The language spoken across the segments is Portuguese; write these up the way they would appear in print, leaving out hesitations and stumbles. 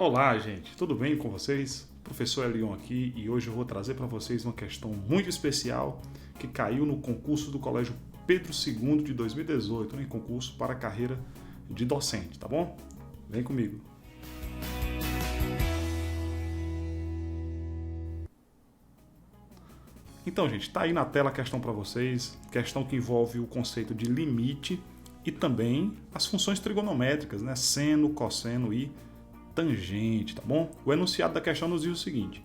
Olá, gente, tudo bem com vocês? Professor Elion aqui e hoje eu vou trazer para vocês uma questão muito especial que caiu no concurso do Colégio Pedro II de 2018, em concurso para a carreira de docente, tá bom? Vem comigo. Então, gente, tá aí na tela a questão para vocês, questão que envolve o conceito de limite e também as funções trigonométricas, né? Seno, cosseno e tangente, tá bom? O enunciado da questão nos diz o seguinte: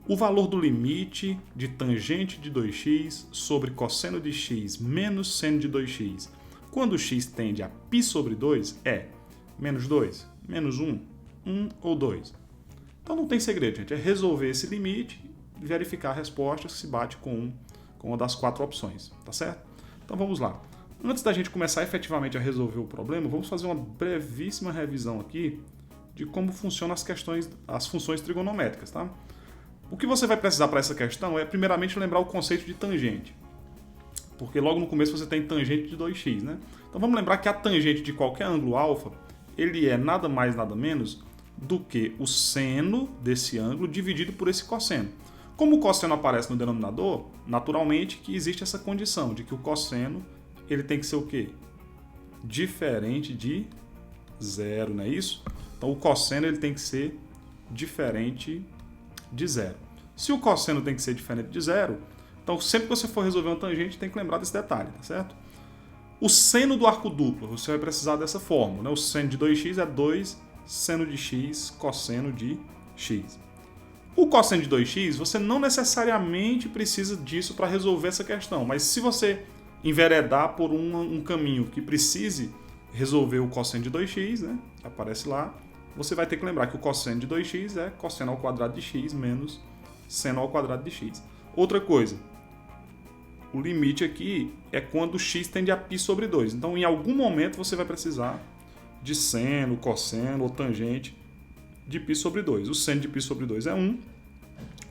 o valor do limite de tangente de 2x sobre cosseno de x menos seno de 2x, quando x tende a π sobre 2, é menos 2, menos 1, 1 ou 2. Então não tem segredo, gente. É resolver esse limite e verificar a resposta se bate com uma das quatro opções, tá certo? Então vamos lá. Antes da gente começar efetivamente a resolver o problema, vamos fazer uma brevíssima revisão aqui de como funcionam as funções trigonométricas, tá? O que você vai precisar para essa questão é, primeiramente, lembrar o conceito de tangente. Porque logo no começo você tem tangente de 2x, né? Então vamos lembrar que a tangente de qualquer ângulo alfa, ele é nada mais, nada menos do que o seno desse ângulo dividido por esse cosseno. Como o cosseno aparece no denominador, naturalmente que existe essa condição de que o cosseno ele tem que ser o quê? Diferente de zero, não é isso? Então o cosseno ele tem que ser diferente de zero. Se o cosseno tem que ser diferente de zero, então sempre que você for resolver uma tangente tem que lembrar desse detalhe, tá certo? O seno do arco duplo, você vai precisar dessa fórmula, né? O seno de 2x é 2 seno de x cosseno de x. O cosseno de 2x, você não necessariamente precisa disso para resolver essa questão, mas se você enveredar por um caminho que precise resolver o cosseno de 2x, né, aparece lá, você vai ter que lembrar que o cosseno de 2x é cosseno ao quadrado de x menos seno ao quadrado de x. Outra coisa, o limite aqui é quando x tende a π sobre 2. Então, em algum momento, você vai precisar de seno, cosseno ou tangente de π sobre 2. O seno de π sobre 2 é 1,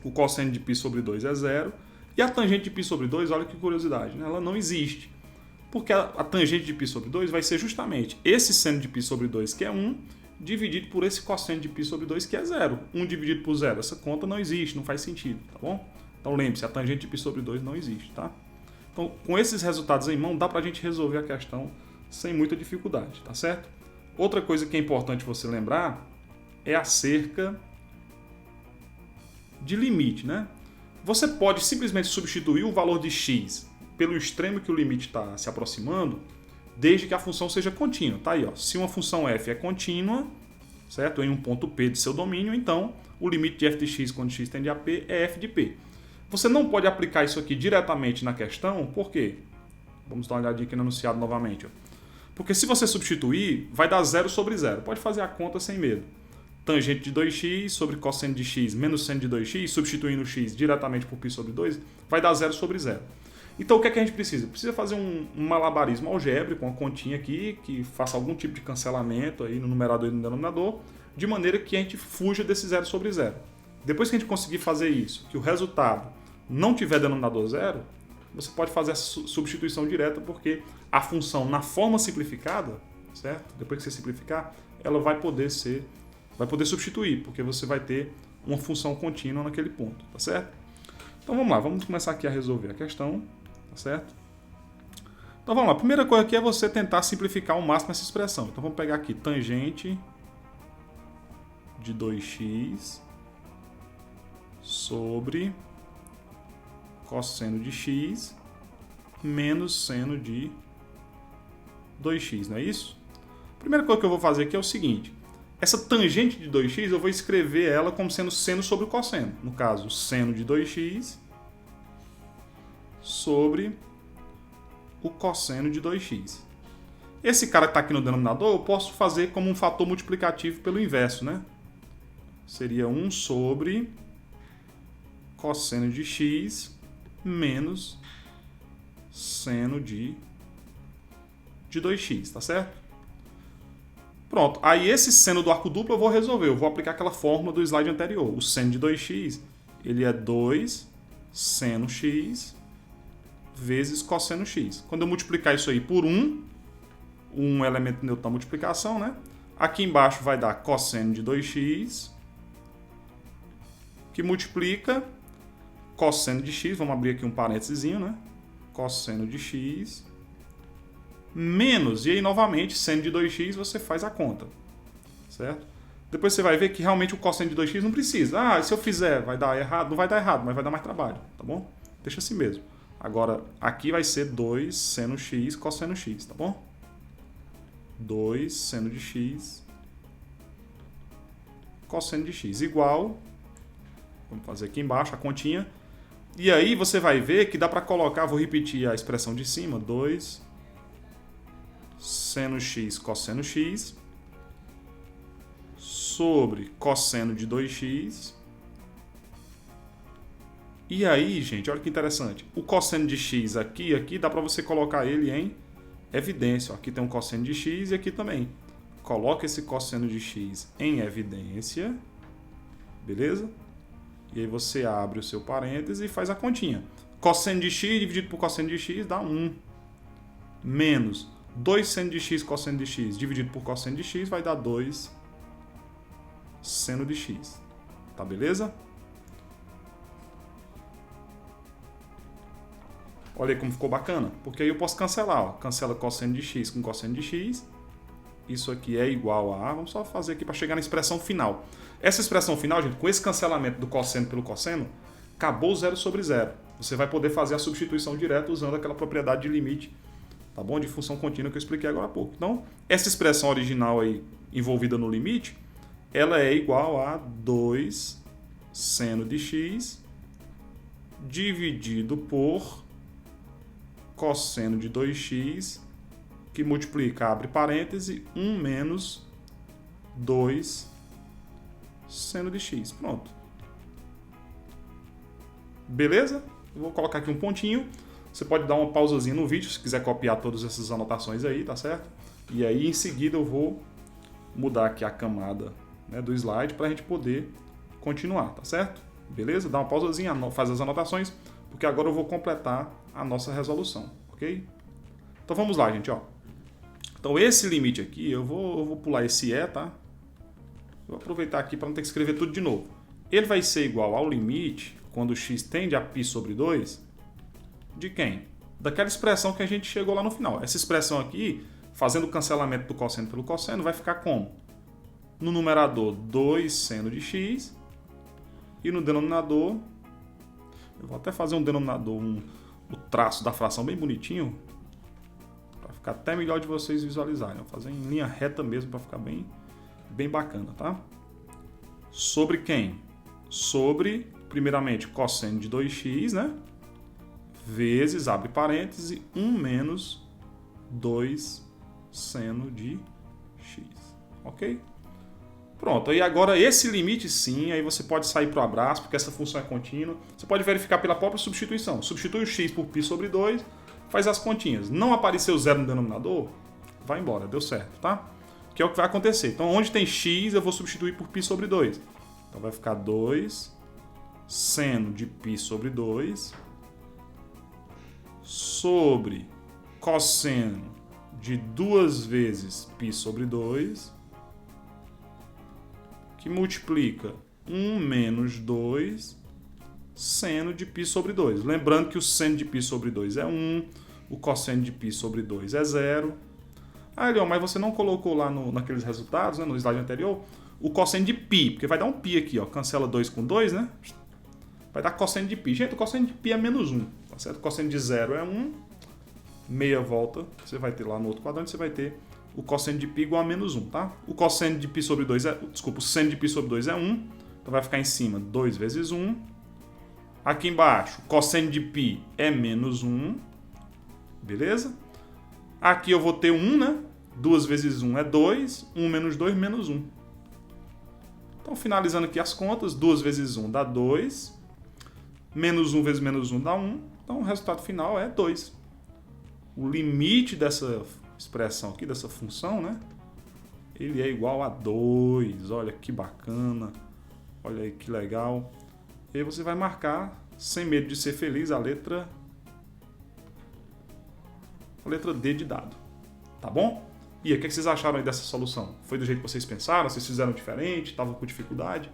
o cosseno de π sobre 2 é 0, e a tangente de π sobre 2, olha que curiosidade, né? Ela não existe. Porque a tangente de π sobre 2 vai ser justamente esse seno de π sobre 2, que é 1, dividido por esse cosseno de π sobre 2, que é 0. 1 dividido por 0, essa conta não existe, não faz sentido, tá bom? Então lembre-se, a tangente de π sobre 2 não existe, tá? Então, com esses resultados em mão, dá pra gente resolver a questão sem muita dificuldade, tá certo? Outra coisa que é importante você lembrar é acerca de limite, né? Você pode simplesmente substituir o valor de x pelo extremo que o limite está se aproximando, desde que a função seja contínua. Tá aí, ó. Se uma função f é contínua, certo? Em um ponto P de seu domínio, então o limite de f de x quando x tende a P é f de P. Você não pode aplicar isso aqui diretamente na questão, por quê? Vamos dar uma olhadinha aqui no enunciado novamente. Ó. Porque se você substituir, vai dar 0 sobre 0. Pode fazer a conta sem medo. Tangente de 2x sobre cosseno de x menos seno de 2x, substituindo x diretamente por π sobre 2, vai dar 0 sobre 0. Então o que é que a gente precisa? Precisa fazer um malabarismo algébrico, uma continha aqui, que faça algum tipo de cancelamento aí no numerador e no denominador, de maneira que a gente fuja desse 0 sobre 0. Depois que a gente conseguir fazer isso, que o resultado não tiver denominador 0, você pode fazer essa substituição direta, porque a função na forma simplificada, certo? Depois que você simplificar, ela vai poder substituir, porque você vai ter uma função contínua naquele ponto, tá certo? Então vamos lá, vamos começar aqui a resolver a questão, tá certo? Então vamos lá, a primeira coisa aqui é você tentar simplificar ao máximo essa expressão. Então vamos pegar aqui tangente de 2x sobre cosseno de x menos seno de 2x, não é isso? A primeira coisa que eu vou fazer aqui é o seguinte: essa tangente de 2x eu vou escrever ela como sendo seno sobre cosseno. No caso, seno de 2x sobre o cosseno de 2x. Esse cara que está aqui no denominador eu posso fazer como um fator multiplicativo pelo inverso, né? Seria 1 sobre cosseno de x menos seno de 2x, tá certo? Pronto, aí esse seno do arco duplo eu vou resolver, eu vou aplicar aquela fórmula do slide anterior. O seno de 2x, ele é 2 seno x vezes cosseno x. Quando eu multiplicar isso aí por 1, um elemento neutro da multiplicação, né? Aqui embaixo vai dar cosseno de 2x, que multiplica cosseno de x, vamos abrir aqui um parênteses, né? Cosseno de x, menos, e aí novamente, seno de 2x, você faz a conta, certo? Depois você vai ver que realmente o cosseno de 2x não precisa. Ah, se eu fizer, vai dar errado? Não vai dar errado, mas vai dar mais trabalho, tá bom? Deixa assim mesmo. Agora, aqui vai ser 2 seno x, cosseno x, tá bom? 2 seno de x, cosseno de x, igual, vamos fazer aqui embaixo a continha, e aí você vai ver que dá para colocar, vou repetir a expressão de cima, 2 seno x, cosseno x, sobre cosseno de 2x. E aí, gente, olha que interessante. O cosseno de x aqui dá para você colocar ele em evidência. Aqui tem um cosseno de x e aqui também. Coloca esse cosseno de x em evidência. Beleza? E aí você abre o seu parêntese e faz a continha. Cosseno de x dividido por cosseno de x dá 1. Menos 2 seno de x cosseno de x dividido por cosseno de x vai dar 2 seno de x. Tá beleza? Olha aí como ficou bacana. Porque aí eu posso cancelar. Ó. Cancela cosseno de x com cosseno de x. Isso aqui é igual a... Vamos só fazer aqui para chegar na expressão final. Essa expressão final, gente, com esse cancelamento do cosseno pelo cosseno, acabou 0 sobre 0. Você vai poder fazer a substituição direta usando aquela propriedade de limite, tá bom? De função contínua que eu expliquei agora há pouco. Então, essa expressão original aí, envolvida no limite, ela é igual a 2 seno de x dividido por cosseno de 2x, que multiplica, abre parêntese, 1 menos 2 seno de x. Pronto. Beleza? Eu vou colocar aqui um pontinho. Você pode dar uma pausazinha no vídeo, se quiser copiar todas essas anotações aí, tá certo? E aí, em seguida, eu vou mudar aqui a camada, né, do slide para a gente poder continuar, tá certo? Beleza? Dá uma pausazinha, faz as anotações, porque agora eu vou completar a nossa resolução, ok? Então vamos lá, gente, ó. Então esse limite aqui, eu vou pular esse E, tá? Vou aproveitar aqui para não ter que escrever tudo de novo. Ele vai ser igual ao limite, quando x tende a π sobre 2, de quem? Daquela expressão que a gente chegou lá no final. Essa expressão aqui, fazendo o cancelamento do cosseno pelo cosseno, vai ficar como? No numerador, 2 seno de x, e no denominador, eu vou até fazer um denominador, o traço da fração bem bonitinho, para ficar até melhor de vocês visualizarem. Vou fazer em linha reta mesmo, para ficar bem bacana, tá? Sobre quem? Sobre, primeiramente, cosseno de 2x, né? Vezes, abre parêntese, 1 menos 2 seno de x. Ok? Pronto, e agora esse limite sim, aí você pode sair para o abraço, porque essa função é contínua. Você pode verificar pela própria substituição. Substitui o x por π sobre 2, faz as continhas. Não apareceu zero no denominador, vai embora, deu certo, tá? Que é o que vai acontecer. Então, onde tem x, eu vou substituir por π sobre 2. Então, vai ficar 2 seno de π sobre 2 sobre cosseno de 2 vezes π sobre 2, que multiplica 1 menos 2 seno de π sobre 2. Lembrando que o seno de π sobre 2 é 1, o cosseno de π sobre 2 é 0. Ah, Leon, mas você não colocou lá naqueles resultados, né, no slide anterior, o cosseno de π, porque vai dar um π aqui, ó, cancela 2 com 2, né? Vai dar cosseno de π. Gente, o cosseno de π é menos 1, tá certo? O cosseno de 0 é 1, meia volta, você vai ter lá no outro quadrante, você vai ter o cosseno de π igual a menos 1, tá? O cosseno de π sobre 2 é... Desculpa, o seno de π sobre 2 é 1, então vai ficar em cima 2 vezes 1. Aqui embaixo, cosseno de π é menos 1, beleza? Aqui eu vou ter 1, né? 2 vezes 1 é 2, 1 menos 2, menos 1. Então, finalizando aqui as contas, 2 vezes 1 dá 2, menos 1 vezes menos 1 dá 1, então o resultado final é 2. O limite dessa expressão aqui, dessa função, né? Ele é igual a 2, olha que bacana, olha aí que legal. E aí você vai marcar, sem medo de ser feliz, a letra D de dado, tá bom? E aí, o que vocês acharam aí dessa solução? Foi do jeito que vocês pensaram? Vocês fizeram diferente? Estavam com dificuldade?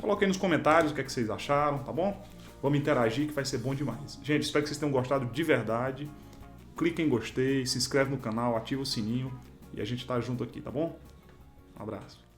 Coloquei nos comentários o que vocês acharam, tá bom? Vamos interagir que vai ser bom demais. Gente, espero que vocês tenham gostado de verdade. Clique em gostei, se inscreve no canal, ativa o sininho e a gente tá junto aqui, tá bom? Um abraço.